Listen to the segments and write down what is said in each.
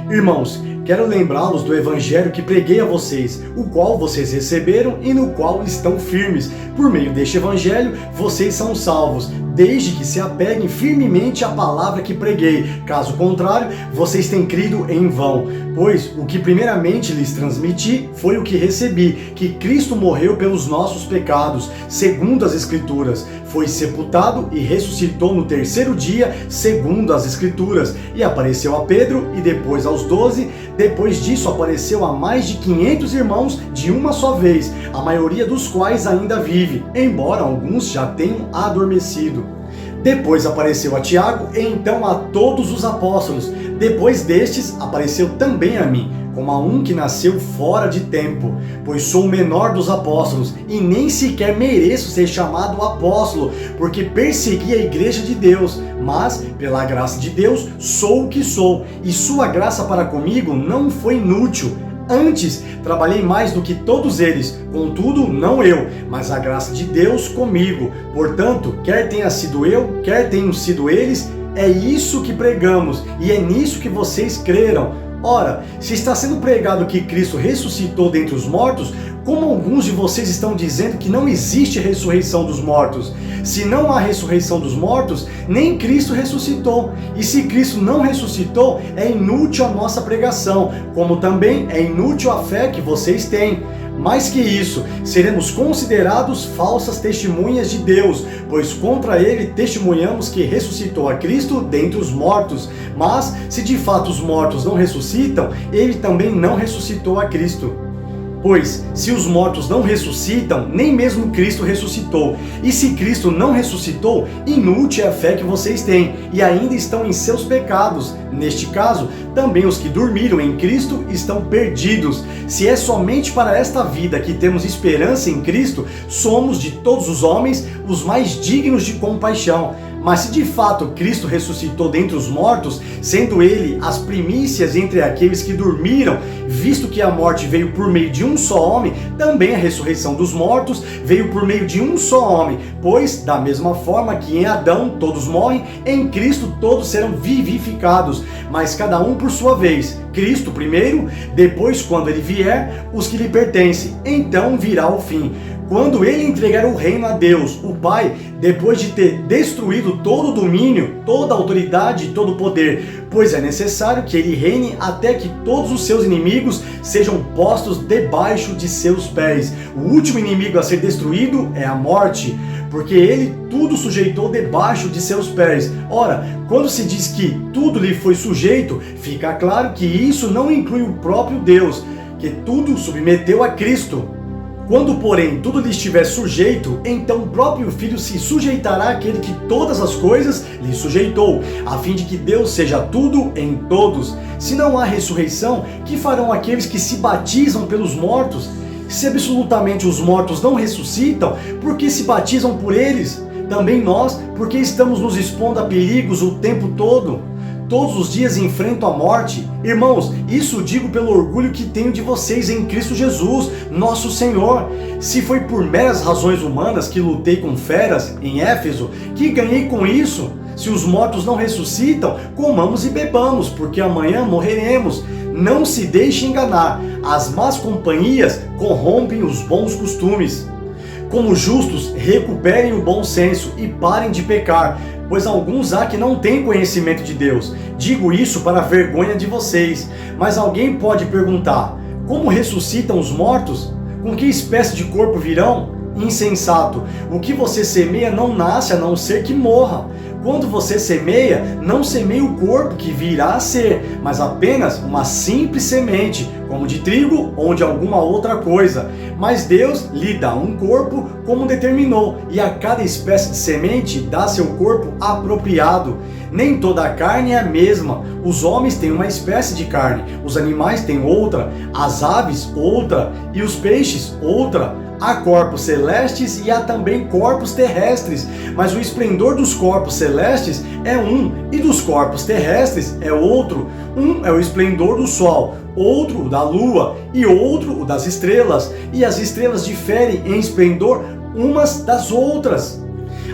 Irmãos, quero lembrá-los do evangelho que preguei a vocês, o qual vocês receberam e no qual estão firmes. Por meio deste evangelho, vocês são salvos, desde que se apeguem firmemente à palavra que preguei. Caso contrário, vocês têm crido em vão. Pois o que primeiramente lhes transmiti foi o que recebi, que Cristo morreu pelos nossos pecados, segundo as Escrituras, foi sepultado e ressuscitou no terceiro dia, segundo as Escrituras, e apareceu a Pedro e depois aos 12, depois disso apareceu a mais de 500 irmãos de uma só vez, a maioria dos quais ainda vive, embora alguns já tenham adormecido. Depois apareceu a Tiago e então a todos os apóstolos. Depois destes apareceu também a mim, como a um que nasceu fora de tempo, pois sou o menor dos apóstolos e nem sequer mereço ser chamado apóstolo, porque persegui a igreja de Deus, mas pela graça de Deus sou o que sou, e sua graça para comigo não foi inútil. Antes, trabalhei mais do que todos eles, contudo, não eu, mas a graça de Deus comigo. Portanto, quer tenha sido eu, quer tenham sido eles, é isso que pregamos, e é nisso que vocês creram. Ora, se está sendo pregado que Cristo ressuscitou dentre os mortos, como alguns de vocês estão dizendo que não existe ressurreição dos mortos? Se não há ressurreição dos mortos, nem Cristo ressuscitou. E se Cristo não ressuscitou, é inútil a nossa pregação, como também é inútil a fé que vocês têm. Mais que isso, seremos considerados falsas testemunhas de Deus, pois contra ele testemunhamos que ressuscitou a Cristo dentre os mortos. Mas, se de fato os mortos não ressuscitam, ele também não ressuscitou a Cristo. Pois, se os mortos não ressuscitam, nem mesmo Cristo ressuscitou. E se Cristo não ressuscitou, inútil é a fé que vocês têm, e ainda estão em seus pecados. Neste caso, também os que dormiram em Cristo estão perdidos. Se é somente para esta vida que temos esperança em Cristo, somos de todos os homens os mais dignos de compaixão. Mas se de fato Cristo ressuscitou dentre os mortos, sendo ele as primícias entre aqueles que dormiram, visto que a morte veio por meio de um só homem, também a ressurreição dos mortos veio por meio de um só homem. Pois, da mesma forma que em Adão todos morrem, em Cristo todos serão vivificados, mas cada um por sua vez. Cristo primeiro, depois, quando ele vier, os que lhe pertencem. Então virá o fim, quando ele entregar o reino a Deus, o Pai, depois de ter destruído todo o domínio, toda a autoridade e todo o poder, pois é necessário que ele reine até que todos os seus inimigos sejam postos debaixo de seus pés. O último inimigo a ser destruído é a morte, porque ele tudo sujeitou debaixo de seus pés. Ora, quando se diz que tudo lhe foi sujeito, fica claro que isso não inclui o próprio Deus, que tudo submeteu a Cristo. Quando, porém, tudo lhe estiver sujeito, então o próprio Filho se sujeitará àquele que todas as coisas lhe sujeitou, a fim de que Deus seja tudo em todos. Se não há ressurreição, que farão aqueles que se batizam pelos mortos? Se absolutamente os mortos não ressuscitam, por que se batizam por eles? Também nós, porque estamos nos expondo a perigos o tempo todo. Todos os dias enfrento a morte. Irmãos, isso digo pelo orgulho que tenho de vocês em Cristo Jesus, nosso Senhor. Se foi por meras razões humanas que lutei com feras em Éfeso, que ganhei com isso? Se os mortos não ressuscitam, comamos e bebamos, porque amanhã morreremos. Não se deixe enganar, as más companhias corrompem os bons costumes. Como justos, recuperem o bom senso e parem de pecar, pois alguns há que não têm conhecimento de Deus. Digo isso para a vergonha de vocês. Mas alguém pode perguntar: como ressuscitam os mortos? Com que espécie de corpo virão? Insensato! O que você semeia não nasce a não ser que morra. Quando você semeia, não semeia o corpo que virá a ser, mas apenas uma simples semente, como de trigo ou de alguma outra coisa. Mas Deus lhe dá um corpo como determinou, e a cada espécie de semente dá seu corpo apropriado. Nem toda a carne é a mesma. Os homens têm uma espécie de carne, os animais têm outra, as aves outra e os peixes outra. Há corpos celestes e há também corpos terrestres, mas o esplendor dos corpos celestes é um, e dos corpos terrestres é outro. Um é o esplendor do sol, outro o da lua, e outro o das estrelas, e as estrelas diferem em esplendor umas das outras.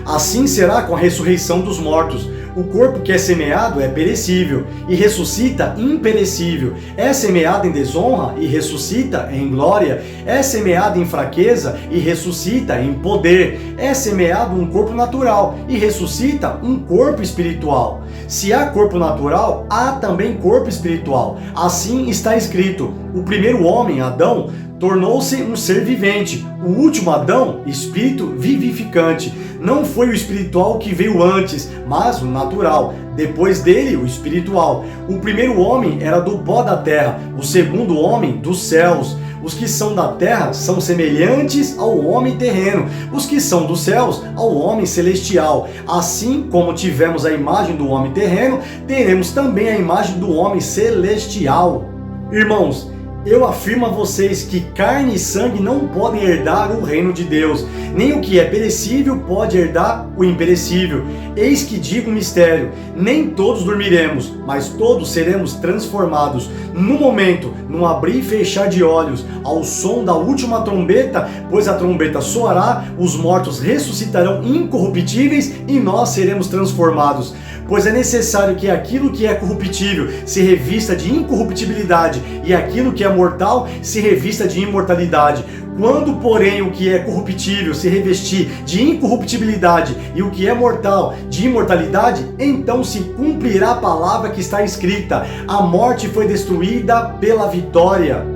Assim será com a ressurreição dos mortos. O corpo que é semeado é perecível e ressuscita imperecível. É semeado em desonra e ressuscita em glória. É semeado em fraqueza e ressuscita em poder. É semeado um corpo natural e ressuscita um corpo espiritual. Se há corpo natural, há também corpo espiritual. Assim está escrito: o primeiro homem, Adão, tornou-se um ser vivente. O último Adão, espírito vivificante. Não foi o espiritual que veio antes, mas o natural. Depois dele, o espiritual. O primeiro homem era do pó da terra, o segundo homem dos céus. Os que são da terra são semelhantes ao homem terreno, os que são dos céus ao homem celestial. Assim como tivemos a imagem do homem terreno, teremos também a imagem do homem celestial. Irmãos, eu afirmo a vocês que carne e sangue não podem herdar o reino de Deus, nem o que é perecível pode herdar o imperecível. Eis que digo um mistério: nem todos dormiremos, mas todos seremos transformados, no momento, num abrir e fechar de olhos, ao som da última trombeta, pois a trombeta soará, os mortos ressuscitarão incorruptíveis e nós seremos transformados. Pois é necessário que aquilo que é corruptível se revista de incorruptibilidade e aquilo que é mortal se revista de imortalidade. Quando, porém, o que é corruptível se revestir de incorruptibilidade e o que é mortal de imortalidade, então se cumprirá a palavra que está escrita: a morte foi destruída pela vitória.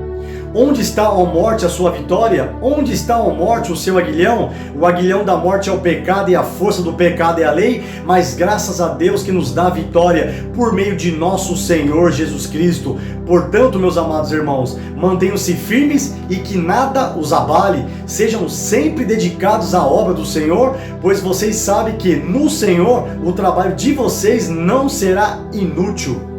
Onde está, ó morte, a sua vitória? Onde está, ó morte, o seu aguilhão? O aguilhão da morte é o pecado e a força do pecado é a lei, mas graças a Deus que nos dá a vitória por meio de nosso Senhor Jesus Cristo. Portanto, meus amados irmãos, mantenham-se firmes e que nada os abale. Sejam sempre dedicados à obra do Senhor, pois vocês sabem que no Senhor o trabalho de vocês não será inútil.